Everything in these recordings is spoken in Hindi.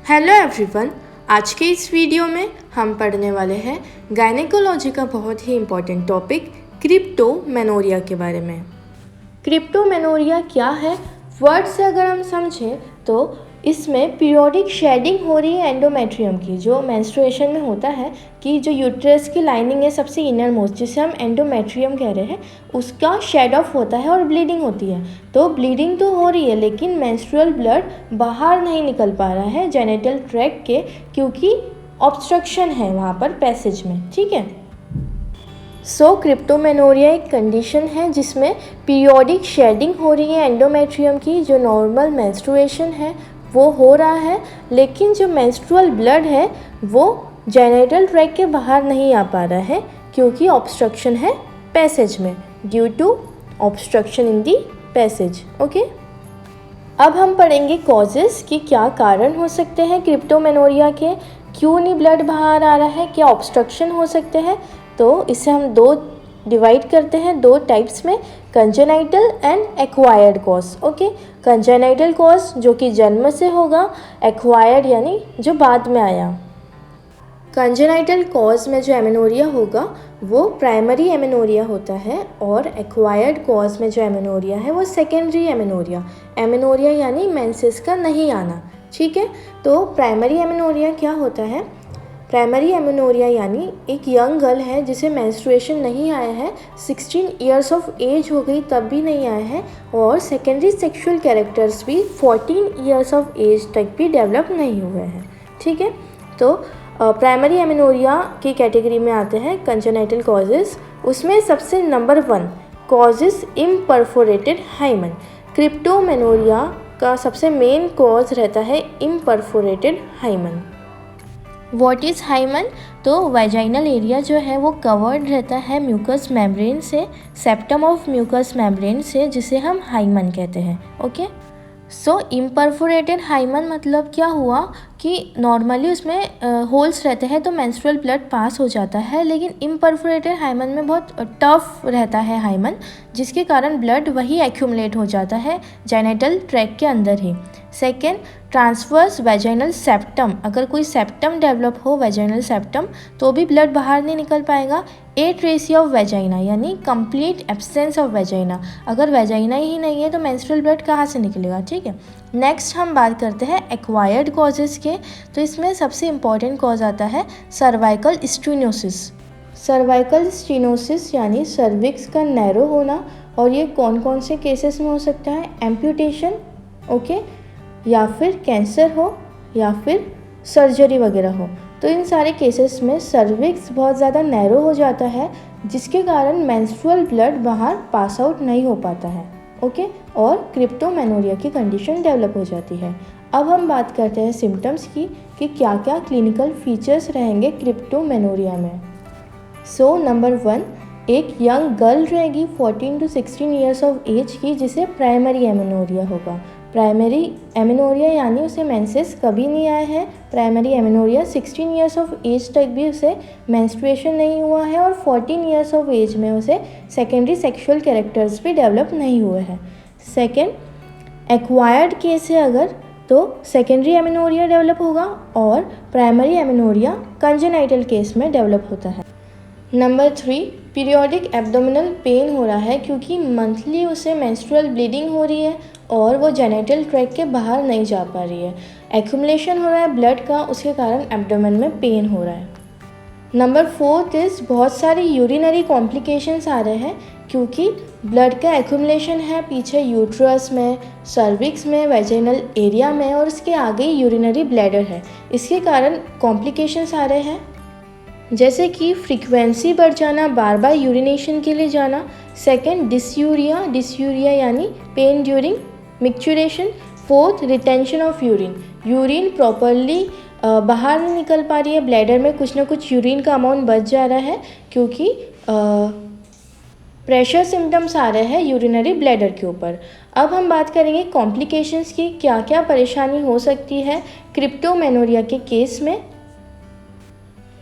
हेलो एवरीवन, आज के इस वीडियो में हम पढ़ने वाले हैं गायनेकोलॉजी का बहुत ही इम्पॉर्टेंट टॉपिक क्रिप्टोमेनोरिया के बारे में। क्रिप्टोमेनोरिया क्या है? वर्ड से अगर हम समझें तो इसमें पीरियोडिक शेडिंग हो रही है एंडोमेट्रियम की, जो मेंस्ट्रुएशन में होता है कि जो यूट्रस की लाइनिंग है सबसे इनर मोस्ट, जिसे हम एंडोमेट्रियम कह रहे हैं, उसका शेड ऑफ होता है और ब्लीडिंग होती है। तो ब्लीडिंग तो हो रही है लेकिन मेंस्ट्रुअल ब्लड बाहर नहीं निकल पा रहा है जेनिटल ट्रैक्ट के, क्योंकि ऑब्स्ट्रक्शन है वहाँ पर पैसेज में। ठीक है, क्रिप्टोमेनोरिया एक कंडीशन है जिसमें पीरियोडिक शेडिंग हो रही है एंडोमेट्रियम की, जो नॉर्मल मेंस्ट्रुएशन है वो हो रहा है, लेकिन जो मेंस्ट्रुअल ब्लड है वो जेनिटल ट्रैक्ट के बाहर नहीं आ पा रहा है क्योंकि ऑब्स्ट्रक्शन है पैसेज में, due to obstruction in the passage. Okay, अब हम पढ़ेंगे कॉजेस कि क्या कारण हो सकते हैं क्रिप्टोमेनोरिया के, क्यों नहीं ब्लड बाहर आ रहा है, क्या ऑब्स्ट्रक्शन हो सकते हैं। तो इसे हम दो डिवाइड करते हैं दो टाइप्स में, congenital and acquired cause. Okay, congenital cause जो कि जन्म से होगा, एक्वायर्ड यानी जो बाद में आया। कंजेनाइटल कॉज में जो एमेनोरिया होगा वो प्राइमरी एमेनोरिया होता है, और एक्वायर्ड कॉज में जो एमेनोरिया है वो सेकेंडरी एमेनोरिया यानी मेंसेस का नहीं आना। ठीक है, तो प्राइमरी एमेनोरिया क्या होता है? प्राइमरी एमेनोरिया यानी एक यंग गर्ल है जिसे मेंस्ट्रुएशन नहीं आया है, 16 इयर्स ऑफ एज हो गई तब भी नहीं आया है, और सेकेंडरी सेक्सुअल कैरेक्टर्स भी 14 इयर्स ऑफ एज तक भी डेवलप नहीं हुए हैं। ठीक है, तो प्राइमरी एमेनोरिया की कैटेगरी में आते हैं कंजेनाइटल कॉजेस। उसमें सबसे number 1 causes imperforated hymen. Cryptomenorrhea का सबसे मेन कॉज रहता है imperforated hymen. What is hymen? तो वाजाइनल एरिया जो है वो कवर्ड रहता है म्यूकस मेम्ब्रेन से, सेप्टम ऑफ म्यूकस मेम्ब्रेन से, जिसे हम हाइमन कहते हैं। ओके, सो इम्परफोरेटेड हाइमन मतलब क्या हुआ कि नॉर्मली उसमें होल्स रहते हैं तो मेंस्ट्रुअल ब्लड पास हो जाता है, लेकिन इम्परफोरेटेड हाइमन में बहुत टफ रहता है हाइमन, जिसके कारण ब्लड वही एक्यूमुलेट हो जाता है जेनिटल ट्रैक्ट के अंदर ही। Second, transverse vaginal septum. अगर कोई सेप्टम डेवलप हो, वेजाइनल सेप्टम, तो भी ब्लड बाहर नहीं निकल पाएगा। एट्रेसिया ऑफ वेजाइना यानी कंप्लीट एब्सेंस ऑफ वेजाइना। अगर वेजाइना ही नहीं है तो मेंस्ट्रुअल ब्लड कहाँ से निकलेगा? ठीक है, नेक्स्ट हम बात करते हैं एक्वायर्ड कॉजेज़ के। तो इसमें सबसे इम्पॉर्टेंट कॉज आता है सर्वाइकल स्टेनोसिस। सर्वाइकल स्टेनोसिस यानी सर्विक्स का नैरो होना, और ये कौन कौन से केसेस में हो सकता है? एम्प्यूटेशन, ओके, या फिर कैंसर हो, या फिर सर्जरी वगैरह हो। तो इन सारे केसेस में सर्विक्स बहुत ज़्यादा नैरो हो जाता है, जिसके कारण मेंस्ट्रुअल ब्लड बाहर पास आउट नहीं हो पाता है। ओके, और क्रिप्टोमेनोरिया की कंडीशन डेवलप हो जाती है। अब हम बात करते हैं सिम्टम्स की कि क्या क्या क्लिनिकल फीचर्स रहेंगे क्रिप्टोमेनोरिया में। सो नंबर 1, एक यंग गर्ल रहेगी 14 to 16 ईयर्स ऑफ एज की, जिसे प्राइमरी एमेनोरिया होगा। प्राइमरी एमेनोरिया यानी उसे मेंसेस कभी नहीं आए हैं। Primary amenorrhea 16 years of age तक भी उसे मेंस्ट्रुएशन नहीं हुआ है, और 14 ईयर्स ऑफ एज में उसे सेकेंडरी सेक्सुअल कैरेक्टर्स भी डेवलप नहीं हुए हैं। सेकेंड, एक्वायर्ड केस है अगर, तो सेकेंडरी एमेनोरिया डेवलप होगा, और प्राइमरी एमेनोरिया कंजेनाइटल केस में डेवलप होता है। नंबर 3, पीरियोडिक एब्डोमिनल पेन हो रहा है क्योंकि मंथली उसे मेंस्ट्रुअल ब्लीडिंग हो रही है और वो जेनिटल ट्रैक्ट के बाहर नहीं जा पा रही है। एक्यूमुलेशन हो रहा है ब्लड का, उसके कारण एब्डोमेन में पेन हो रहा है। नंबर 4 बहुत सारी यूरिनरी कॉम्प्लिकेशंस आ रहे हैं क्योंकि ब्लड का एक्यूमुलेशन है पीछे यूट्रस में, सर्विक्स में, वेजाइनल एरिया में, और इसके आगे यूरिनरी ब्लैडर है। इसके कारण कॉम्प्लिकेशंस आ रहे हैं, जैसे कि फ्रीक्वेंसी बढ़ जाना, बार बार यूरिनेशन के लिए जाना। सेकेंड, डिस्यूरिया यानी pen during micturition. Fourth, retention of urine properly बाहर नहीं निकल पा रही है, ब्लैडर में कुछ ना कुछ यूरिन का अमाउंट बच जा रहा है क्योंकि प्रेशर सिम्टम्स आ रहे हैं यूरिनरी ब्लैडर के ऊपर। अब हम बात करेंगे कॉम्प्लिकेशंस की, क्या क्या परेशानी हो सकती है क्रिप्टोमेनोरिया के केस में।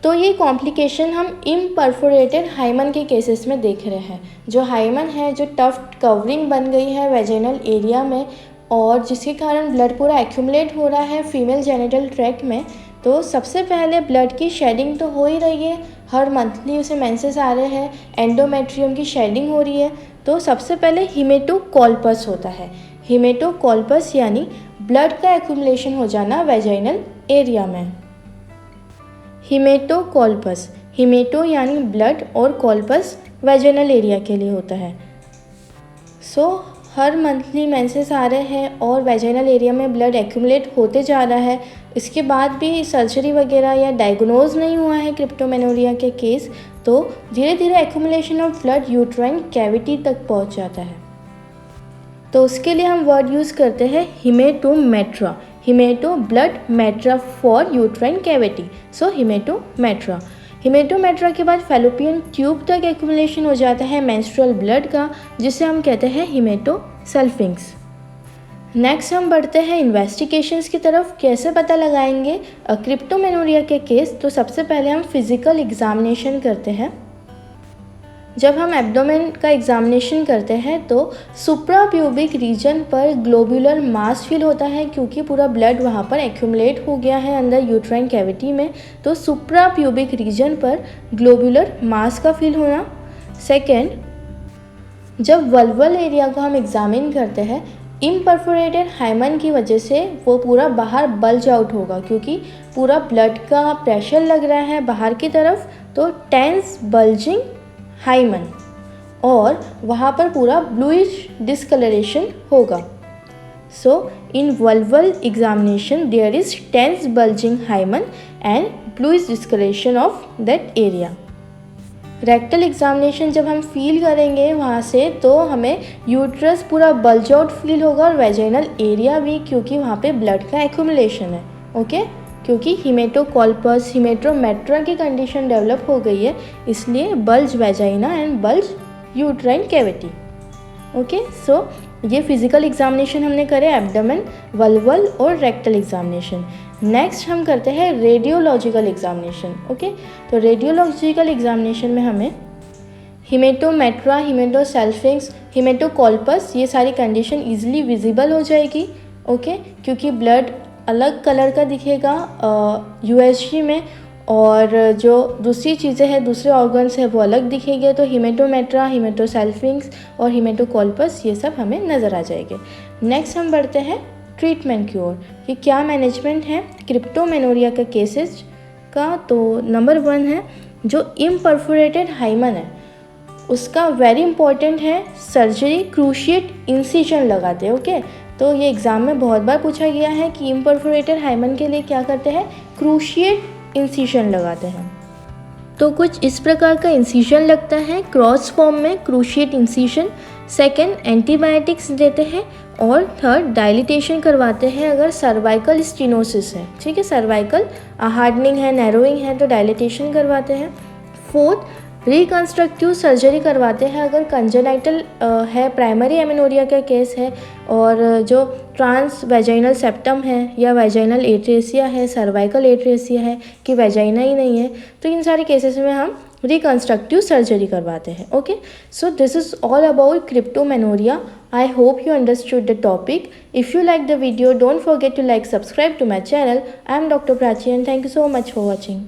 तो ये कॉम्प्लिकेशन हम इम्परफोरेटेड हाइमन के केसेस में देख रहे हैं। जो हाइमन है, जो टफ्ट कवरिंग बन गई है वेजाइनल एरिया में, और जिसके कारण ब्लड पूरा एक्यूमुलेट हो रहा है फीमेल जेनिटल ट्रैक्ट में। तो सबसे पहले ब्लड की शेडिंग तो हो ही रही है, हर मंथली उसे मेंसेस आ रहे हैं, एंडोमेट्रियम की शेडिंग हो रही है। तो सबसे पहले हिमेटोकॉल्पस होता है। हिमेटोकॉल्पस यानी ब्लड का एक्यूमुलेशन हो जाना वेजाइनल एरिया में। हिमेटोकॉल्पस, हिमेटो यानी ब्लड और कॉल्पस वेजाइनल एरिया के लिए होता है। हर मंथली मेंसेस आ रहे हैं और वेजाइनल एरिया में ब्लड एक्यूमुलेट होते जा रहा है। इसके बाद भी सर्जरी वगैरह या डायग्नोज नहीं हुआ है क्रिप्टोमेनोरिया के केस, तो धीरे धीरे accumulation of blood uterine cavity तक पहुंच जाता है। तो उसके लिए हम वर्ड यूज़ करते हैं haematometra, haemato blood metra for uterine cavity, so haematometra. Haematometra के बाद फैलोपियन ट्यूब तक एक्यूमुलेशन हो जाता है मेंस्ट्रुअल ब्लड का, जिसे हम कहते हैं हिमेटोसल्फिंक्स। नेक्स्ट हम बढ़ते हैं इन्वेस्टिगेशंस की तरफ। कैसे पता लगाएंगे क्रिप्टोमेनोरिया के केस? तो सबसे पहले हम फिजिकल एग्जामिनेशन करते हैं। जब हम एब्डोमेन का एग्जामिनेशन करते हैं तो सुप्राप्यूबिक रीजन पर ग्लोबुलर मास फील होता है, क्योंकि पूरा ब्लड वहाँ पर एक्यूमुलेट हो गया है अंदर यूट्राइन कैविटी में। तो सुप्राप्यूबिक रीजन पर ग्लोबुलर मास का फील होना। सेकेंड, जब वल्वल एरिया को हम एग्जामिन करते हैं, इम्परफोरेटेड हाइमन की वजह से वो पूरा बाहर बल्ज आउट होगा, क्योंकि पूरा ब्लड का प्रेशर लग रहा है बाहर की तरफ, तो टेंस बल्जिंग हाइमन, और वहाँ पर पूरा ब्लूइश डिस्कलरेशन होगा। So in vulval examination there is tense bulging hymen and bluish discolouration of that area. Rectal examination जब हम फील करेंगे वहाँ से, तो हमें यूट्रस पूरा बल्ज आउट फील होगा और वेजाइनल एरिया भी, क्योंकि वहाँ पे ब्लड का एक्यूमुलेशन है। ओके, क्योंकि हिमेटोकॉल्पस हिमेटोमेट्रा की कंडीशन डेवलप हो गई है, इसलिए bulge vagina and bulge uterine cavity. Okay, so ये फिजिकल एग्जामिनेशन हमने करे एब्डोमेन, वल्वल और रेक्टल एग्जामिनेशन। नेक्स्ट हम करते हैं रेडियोलॉजिकल एग्जामिनेशन। ओके, तो रेडियोलॉजिकल एग्जामिनेशन में हमें हिमेटोमेट्रा, हिमेटोसल्फिंक्स, हिमेटोकॉल्पस ये सारी कंडीशन ईजिली विजिबल हो जाएगी। ओके, क्योंकि ब्लड अलग कलर का दिखेगा यूएसजी में, और जो दूसरी चीज़ें हैं, दूसरे ऑर्गन्स हैं, वो अलग दिखेंगे। तो हिमेटोमेट्रा, हिमेटोसल्फिंक्स और हिमेटोकॉल्पस ये सब हमें नज़र आ जाएंगे। नेक्स्ट हम बढ़ते हैं ट्रीटमेंट की ओर कि क्या मैनेजमेंट है क्रिप्टोमेनोरिया के केसेस का। तो नंबर 1 है जो इम्परफोरेटेड हाइमन है, उसका वेरी इंपॉर्टेंट है सर्जरी, क्रूशिएट इंसिजन लगाते हैं। ओके, तो ये एग्ज़ाम में बहुत बार पूछा गया है कि इम्परफोरेटेड हाइमन के लिए क्या करते हैं, क्रूशिएट इंसिजन लगाते हैं। तो कुछ इस प्रकार का इंसिजन लगता है क्रॉस फॉर्म में, क्रूशिएट इंसिजन। सेकेंड, एंटीबायोटिक्स देते हैं, और थर्ड, डायलिटेशन करवाते हैं अगर सर्वाइकल स्टेनोसिस है। ठीक है, सर्वाइकल हार्डनिंग है, नैरोइंग है, तो डायलिटेशन करवाते हैं। फोर्थ, रिकन्स्ट्रक्टिव सर्जरी करवाते हैं अगर कंजेनाइटल है, प्राइमरी एमेनोरिया का केस है, और जो ट्रांस वेजाइनल सेप्टम है या वेजाइनल एट्रेसिया है, सर्वाइकल एट्रेसिया है कि वेजाइना ही नहीं है, तो इन सारे केसेस में हम रिकन्स्ट्रक्टिव सर्जरी करवाते हैं। Okay, so this is all about cryptomenorrhoea. I hope you understood the topic. If you like the video, don't forget to like, subscribe to my channel. I am Dr. Prachi and thank you so much for watching.